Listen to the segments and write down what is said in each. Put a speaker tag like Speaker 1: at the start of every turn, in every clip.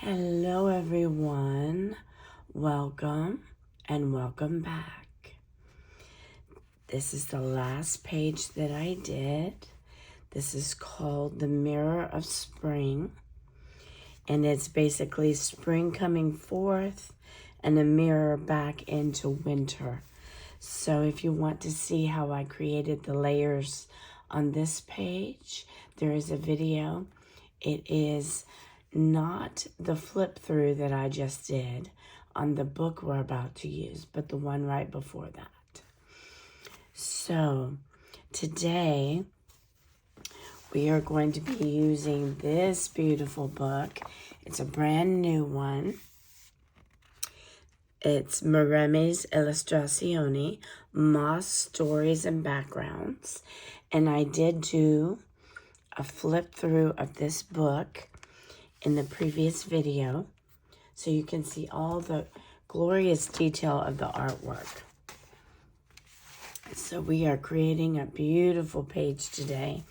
Speaker 1: Hello everyone, welcome and welcome back. This is the last page that I did. This is called The Mirror of Spring, and it's basically spring coming forth and a mirror back into winter. So if you want to see how I created the layers on this page, there is a video. It is not the flip through that I just did on the book we're about to use, but the one right before that. So today we are going to be using this beautiful book. It's a brand new one. It's Mereme's Illustrazioni, Moss Stories and Backgrounds. And I did do a flip through of this book in the previous video, so you can see all the glorious detail of the artwork. So we are creating a beautiful page today,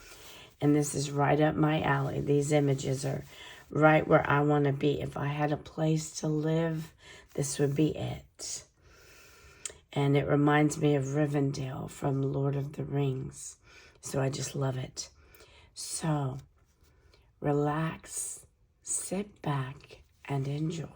Speaker 1: and this is right up my alley. These images are right where I want to be. If I had a place to live, this would be it. And it reminds me of Rivendell from Lord of the Rings, so I just love it. So relax, sit back, and enjoy.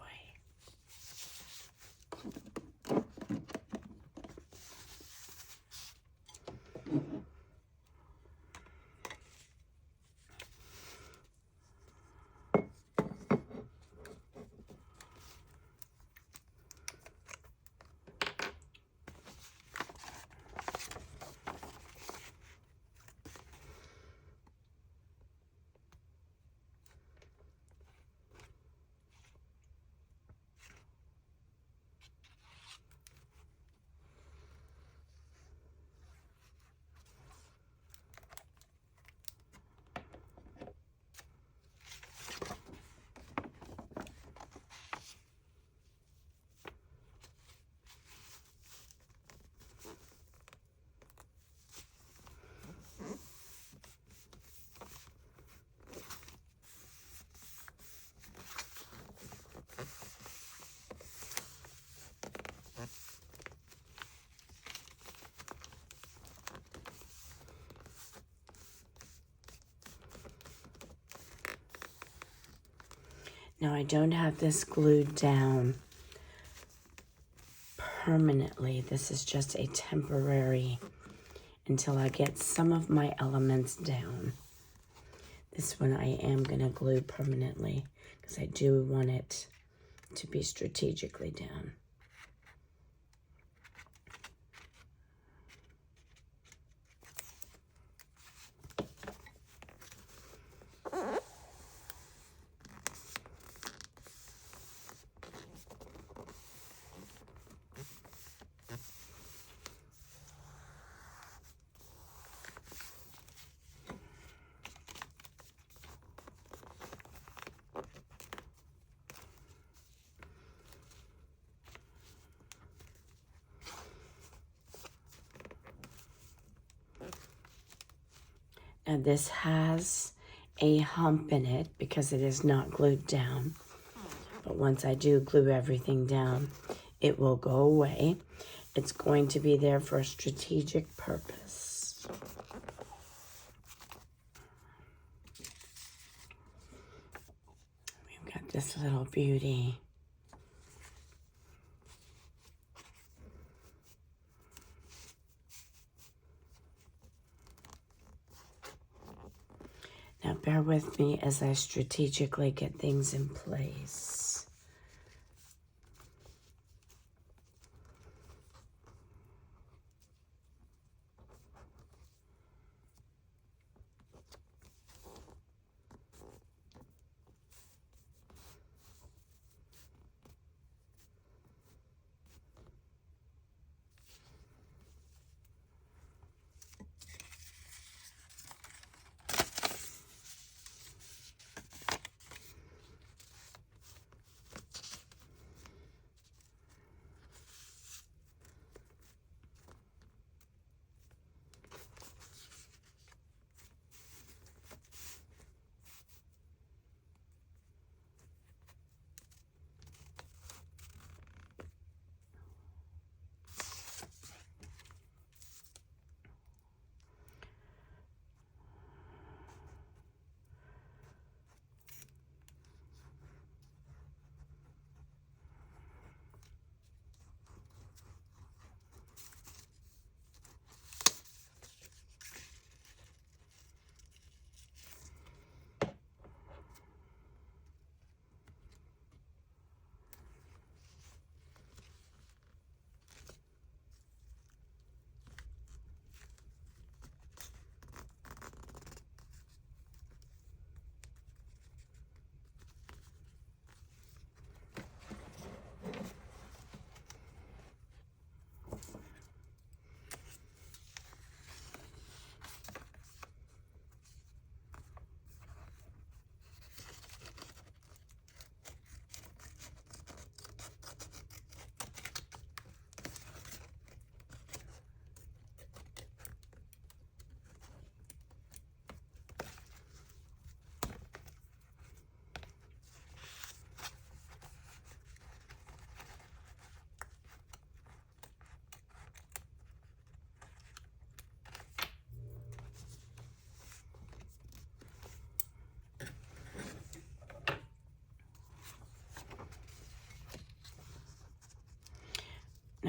Speaker 1: Now, I don't have this glued down permanently. This is just a temporary until I get some of my elements down. This one I am going to glue permanently because I do want it to be strategically down. Now this has a hump in it because it is not glued down. But once I do glue everything down, it will go away. It's going to be there for a strategic purpose. We've got this little beauty. Now bear with me as I strategically get things in place.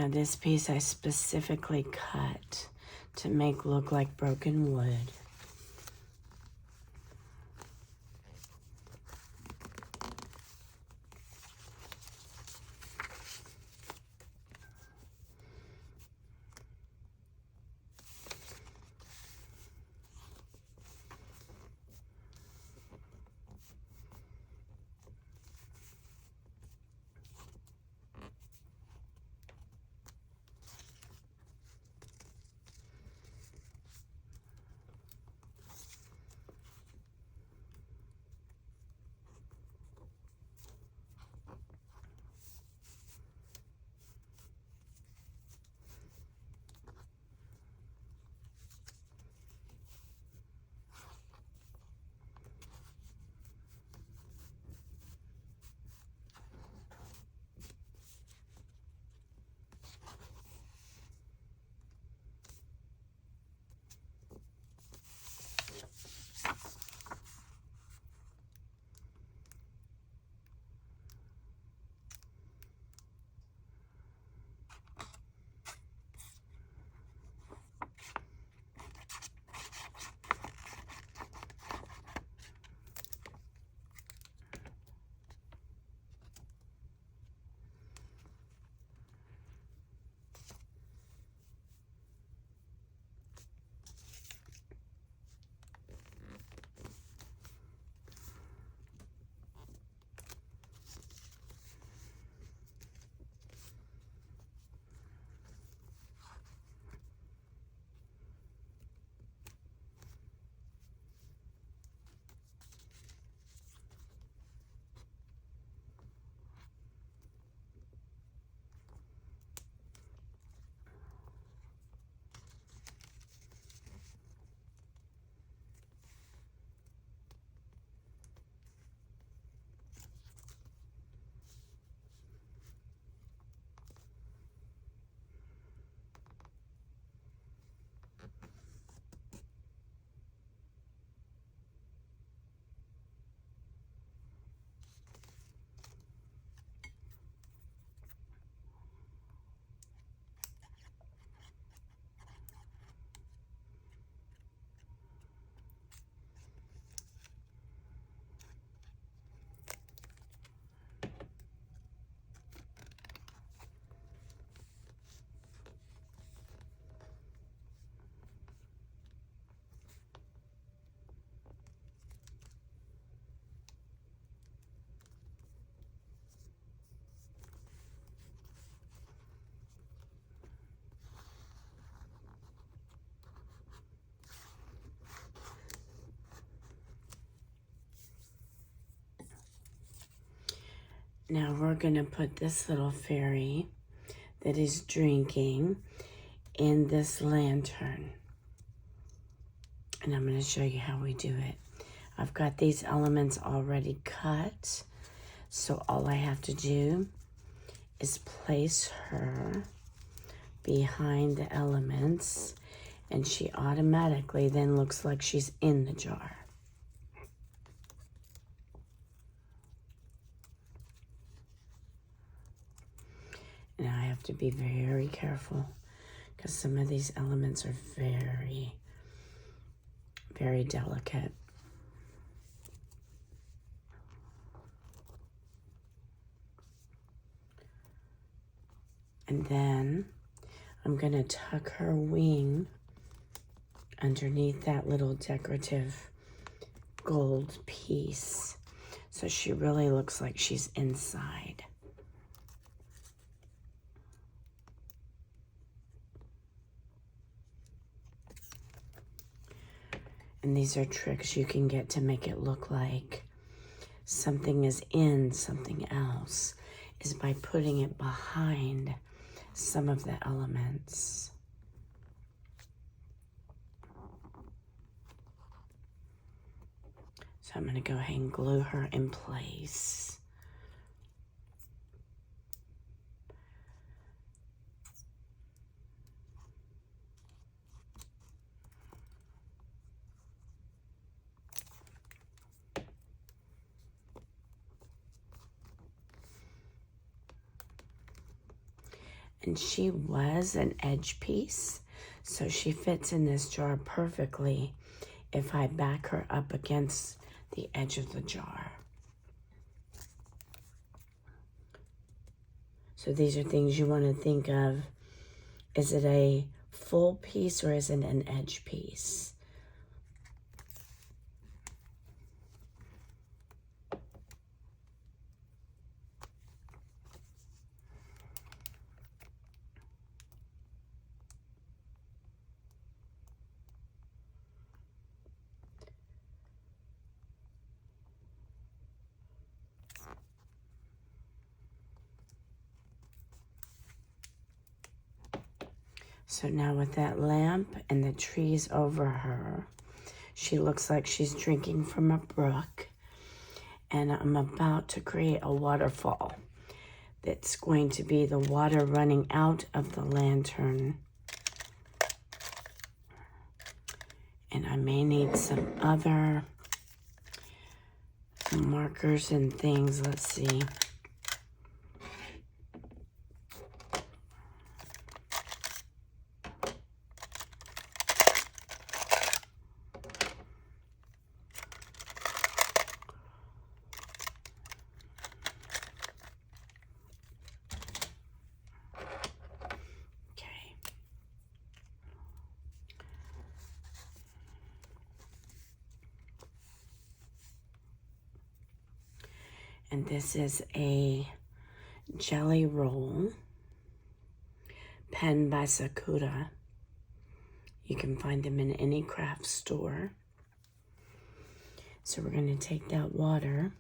Speaker 1: Now this piece I specifically cut to make look like broken wood. Now we're going to put this little fairy that is drinking in this lantern. And I'm going to show you how we do it. I've got these elements already cut. So all I have to do is place her behind the elements, and she automatically then looks like she's in the jar. Now I have to be very careful because some of these elements are very, very delicate. And then I'm going to tuck her wing underneath that little decorative gold piece so she really looks like she's inside. And these are tricks you can get to make it look like something is in something else, is by putting it behind some of the elements. So I'm going to go ahead and glue her in place. And she was an edge piece, so she fits in this jar perfectly if I back her up against the edge of the jar. So these are things you want to think of. Is it a full piece or is it an edge piece? So now with that lamp and the trees over her, she looks like she's drinking from a brook. And I'm about to create a waterfall that's going to be the water running out of the lantern. And I may need some other markers and things. Let's see. And this is a jelly roll penned by Sakura. You can find them in any craft store. So we're going to take that water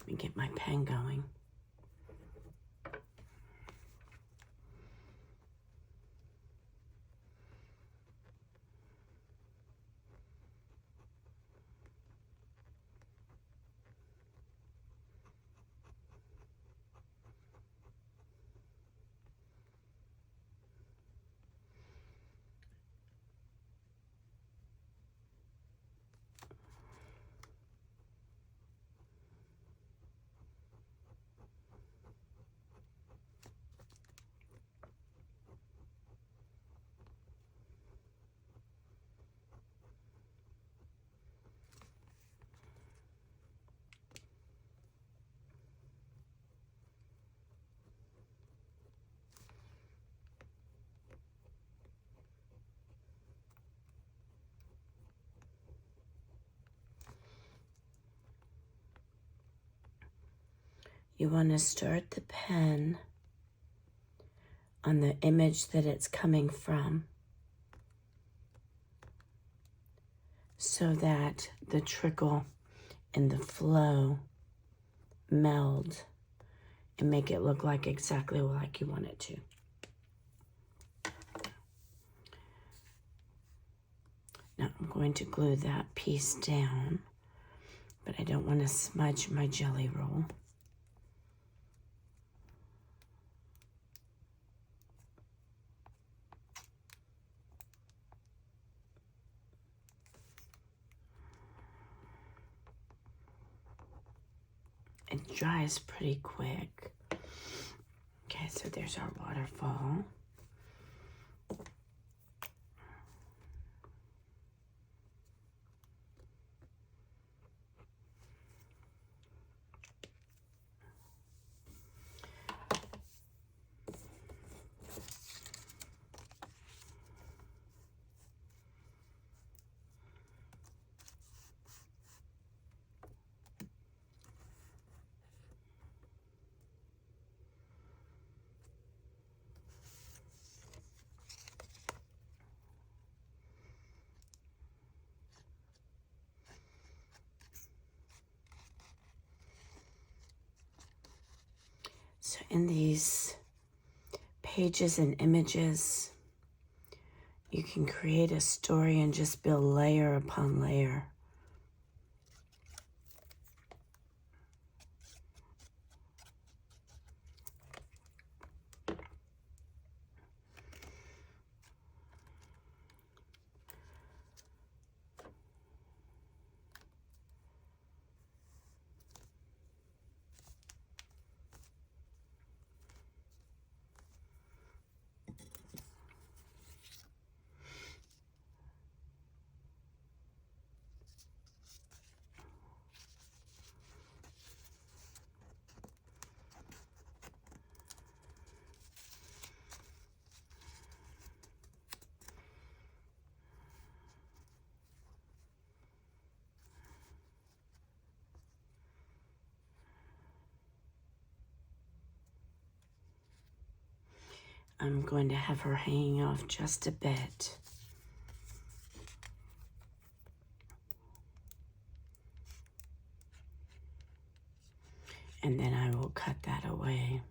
Speaker 1: and get my pen going. You want to start the pen on the image that it's coming from so that the trickle and the flow meld and make it look like exactly like you want it to. Now I'm going to glue that piece down, but I don't want to smudge my jelly roll. It dries pretty quick. Okay, so there's our waterfall. So in these pages and images, you can create a story and just build layer upon layer. I'm going to have her hanging off just a bit. And then I will cut that away.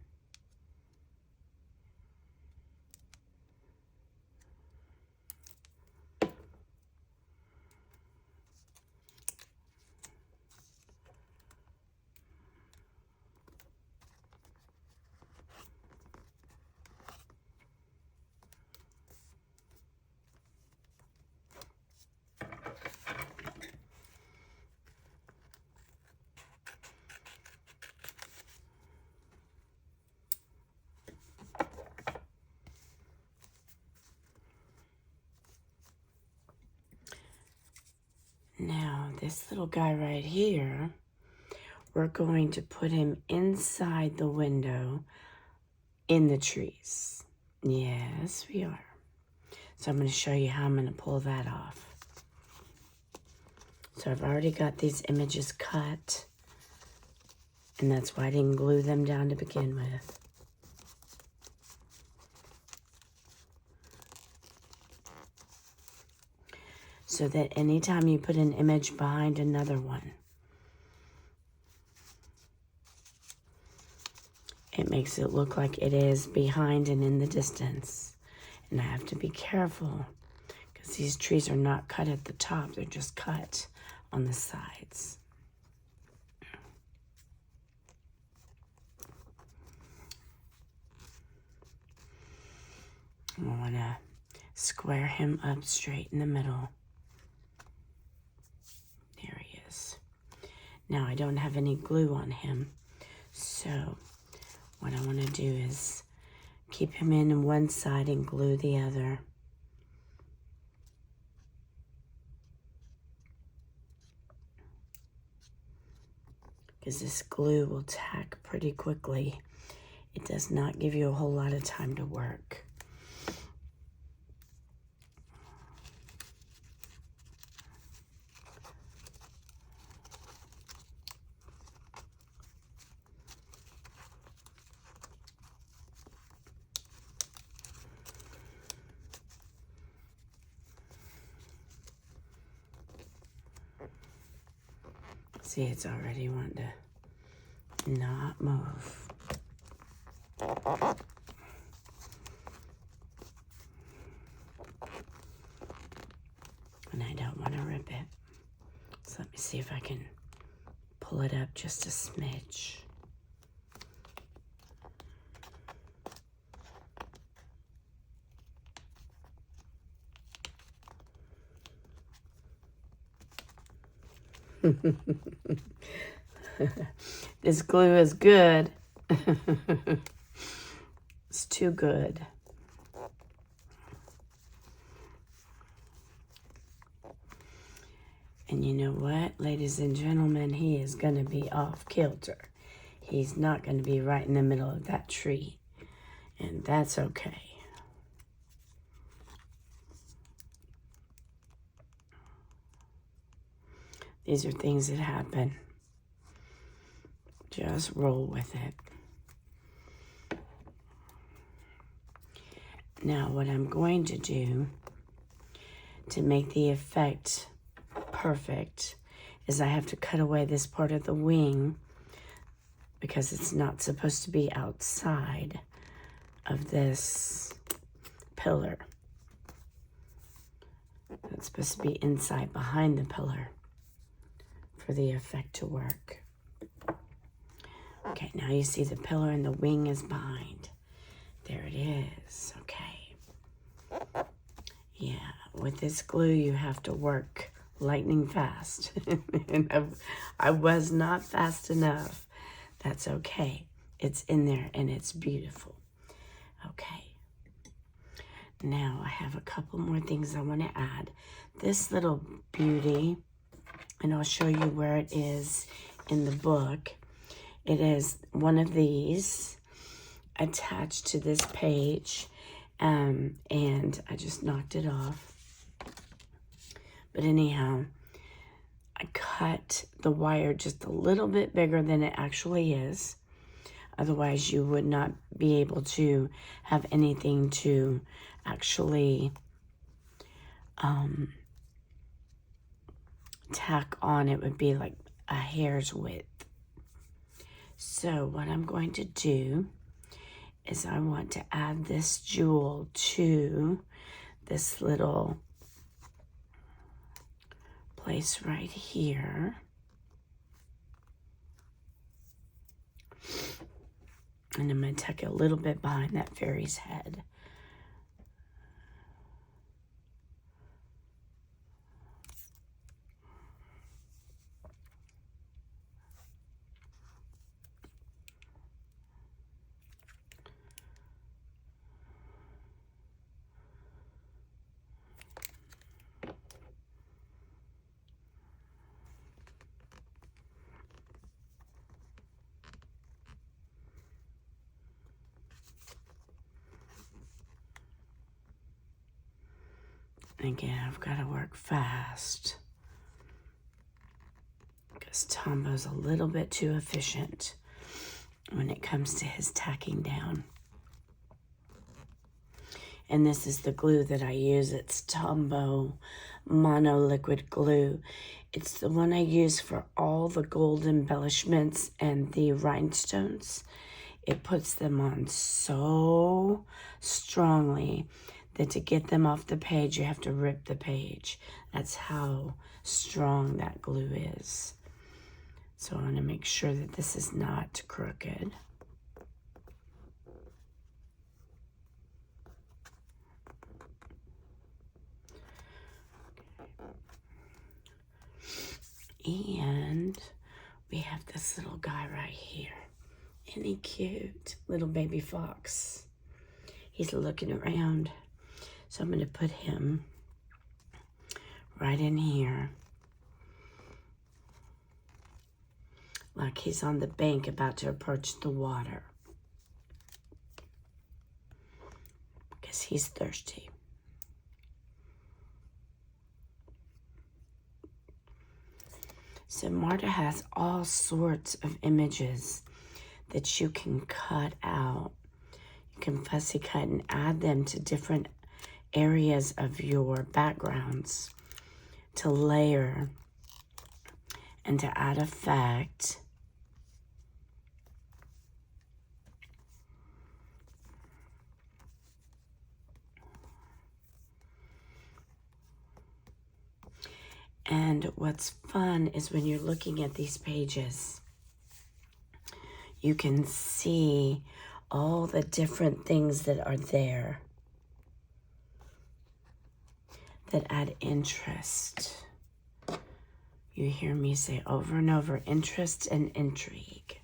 Speaker 1: Now, this little guy right here, we're going to put him inside the window in the trees. Yes, we are. So I'm going to show you how I'm going to pull that off. So I've already got these images cut, and that's why I didn't glue them down to begin with. So that anytime you put an image behind another one, it makes it look like it is behind and in the distance. And I have to be careful because these trees are not cut at the top. They're just cut on the sides. I want to square him up straight in the middle. There he is. Now I don't have any glue on him, so what I want to do is keep him in one side and glue the other. Because this glue will tack pretty quickly. It does not give you a whole lot of time to work. See, it's already wanting to not move. And I don't want to rip it. So let me see if I can pull it up just a smidge. This glue is good. It's too good. And you know what, ladies and gentlemen, he is going to be off kilter. He's not going to be right in the middle of that tree. And that's okay. These are things that happen. Just roll with it. Now, what I'm going to do to make the effect perfect is I have to cut away this part of the wing because it's not supposed to be outside of this pillar. It's supposed to be inside behind the pillar for the effect to work. Okay, now you see the pillar and the wing is behind. There it is. Okay. Yeah, with this glue you have to work lightning fast. And I was not fast enough. That's okay. It's in there and it's beautiful. Okay. Now I have a couple more things I want to add. This little beauty, and I'll show you where it is in the book. It is one of these attached to this page, and I just knocked it off. But anyhow, I cut the wire just a little bit bigger than it actually is. Otherwise, you would not be able to have anything to actually tack on. It would be like a hair's width. So what I'm going to do is I want to add this jewel to this little place right here. And I'm going to tuck it a little bit behind that fairy's head. Again, I've got to work fast because Tombo's a little bit too efficient when it comes to his tacking down. And this is the glue that I use. It's Tombow Mono Liquid Glue. It's the one I use for all the gold embellishments and the rhinestones. It puts them on so strongly that to get them off the page, you have to rip the page. That's how strong that glue is. So I want to make sure that this is not crooked. And we have this little guy right here. Isn't he cute? Little baby fox. He's looking around. So I'm going to put him right in here. Like he's on the bank about to approach the water. Because he's thirsty. So Marta has all sorts of images that you can cut out. You can fussy cut and add them to different areas of your backgrounds to layer and to add effect. And what's fun is when you're looking at these pages, you can see all the different things that are there that add interest. You hear me say over and over, interest and intrigue.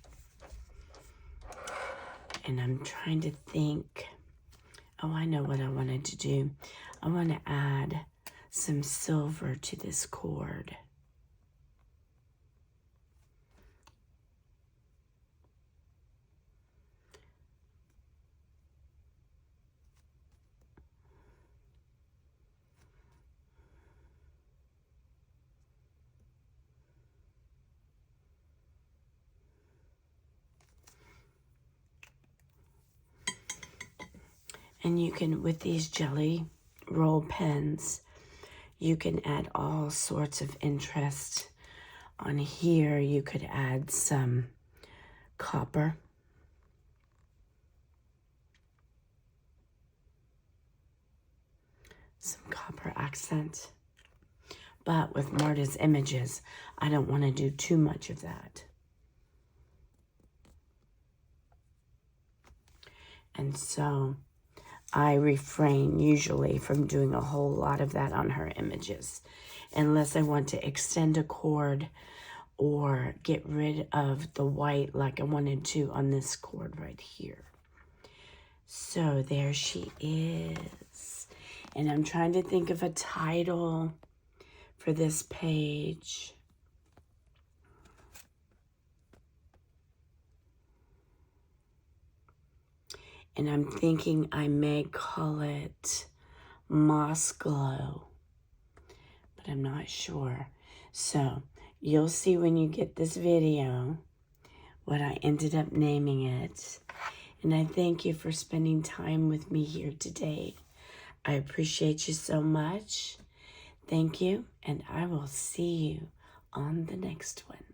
Speaker 1: And I'm trying to think, oh, I know what I wanted to do. I want to add some silver to this cord. And you can, with these jelly roll pens, you can add all sorts of interest. On here, you could add some copper. Some copper accent. But with Marta's images, I don't want to do too much of that. And so I refrain usually from doing a whole lot of that on her images, unless I want to extend a cord or get rid of the white like I wanted to on this cord right here. So there she is. And I'm trying to think of a title for this page. And I'm thinking I may call it Moss Glow, but I'm not sure. So you'll see when you get this video what I ended up naming it. And I thank you for spending time with me here today. I appreciate you so much. Thank you, and I will see you on the next one.